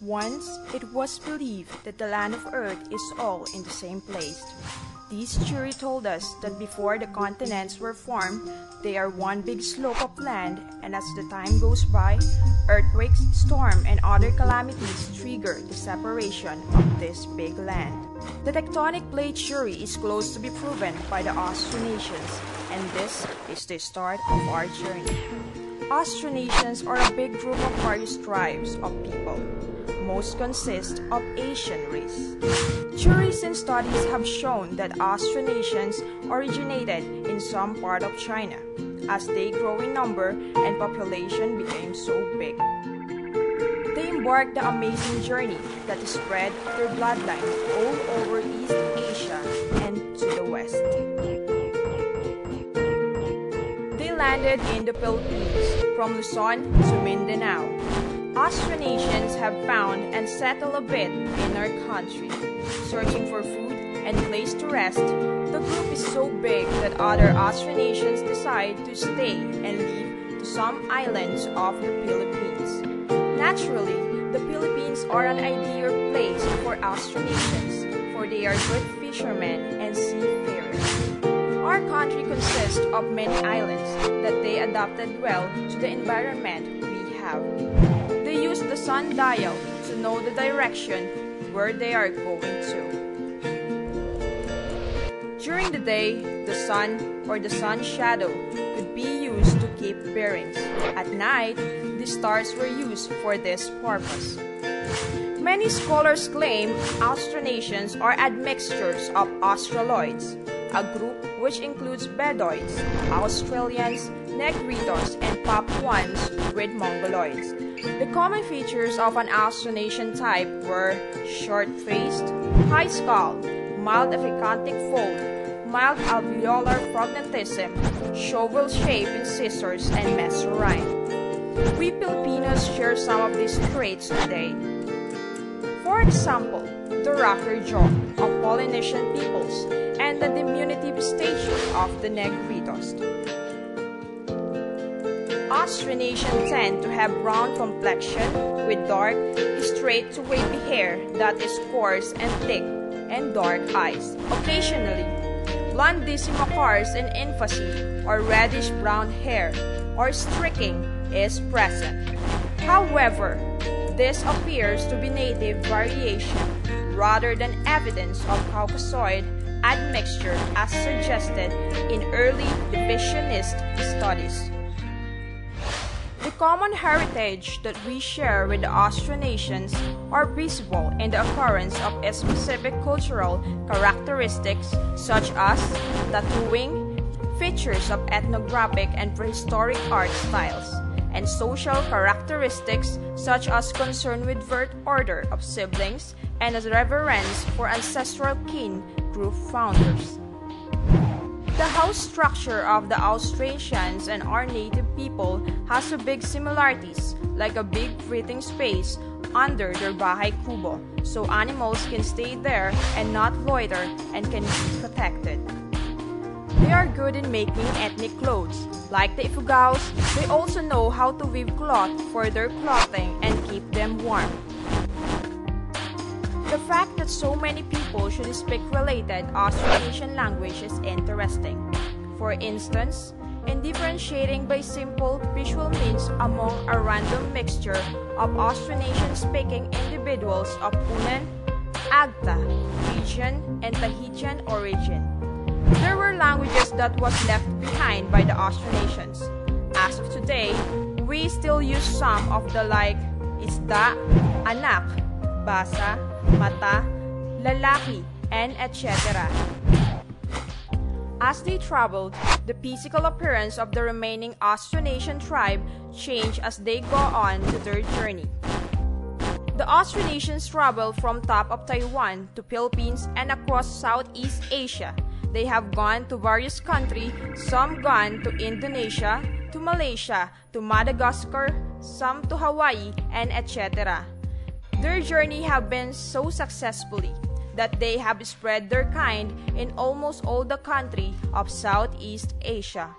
Once, it was believed that the land of Earth is all in the same place. This theory told us that before the continents were formed, they are one big slope of land, and as the time goes by, earthquakes, storms, and other calamities trigger the separation of this big land. The tectonic plate theory is close to be proven by the Austronesians, and this is the start of our journey. Austronesians are a big group of various tribes of people. Most consist of Asian race. Theories and studies have shown that Austronesians originated in some part of China, as they grow in number and population became so big. They embarked the amazing journey that spread their bloodline all over East Asia and to the West. They landed in the Philippines, from Luzon to Mindanao. Austronesians have found and settled a bit in our country. Searching for food and place to rest, the group is so big that other Austronesians decide to stay and live to some islands of the Philippines. Naturally, the Philippines are an ideal place for Austronesians, for they are good fishermen and seafarers. Our country consists of many islands that they adapted well to the environment we have. They use the sundial to know the direction where they are going to. During the day, the sun or the sun's shadow could be used to keep bearings. At night, the stars were used for this purpose. Many scholars claim Austronesians are admixtures of Australoids, a group which includes Bedoids, Australians, Negritos, and Papuans with Mongoloids. The common features of an Austronesian type were short-faced, high skull, mild epicanthic fold, mild alveolar prognatism, shovel-shaped incisors, and mesorrhine. We Filipinos share some of these traits today. For example, the rocker jaw of Polynesian peoples and the diminutive stature of the Negritos. Austronesians tend to have brown complexion with dark, straight to wavy hair that is coarse and thick, and dark eyes. Occasionally, blondissima occurs in infancy, or reddish-brown hair, or streaking is present. However, this appears to be native variation rather than evidence of Caucasoid admixture as suggested in early divisionist studies. The common heritage that we share with the Austronesians are visible in the occurrence of specific cultural characteristics such as tattooing, features of ethnographic and prehistoric art styles, and social characteristics such as concern with birth order of siblings and a reverence for ancestral kin group founders. The house structure of the Austronesians and our native people has a big similarities, like a big breathing space under their bahay kubo, so animals can stay there and not loiter and can be protected. They are good in making ethnic clothes. Like the Ifugaos, they also know how to weave cloth for their clothing and keep them warm. The fact that so many people should speak related Austronesian language is interesting. For instance, in differentiating by simple visual means among a random mixture of Austronesian-speaking individuals of Punan, Agta, Fijian, and Tahitian origin. There were languages that was left behind by the Austronesians. As of today, we still use some of the like isda, anak, basa, mata, lalaki, and etc. As they traveled, the physical appearance of the remaining Austronesian tribe changed as they go on to their journey. The Austronesians traveled from top of Taiwan to Philippines and across Southeast Asia. They have gone to various countries, some gone to Indonesia, to Malaysia, to Madagascar, some to Hawaii, and etc. Their journey have been so successfully that they have spread their kind in almost all the country of Southeast Asia.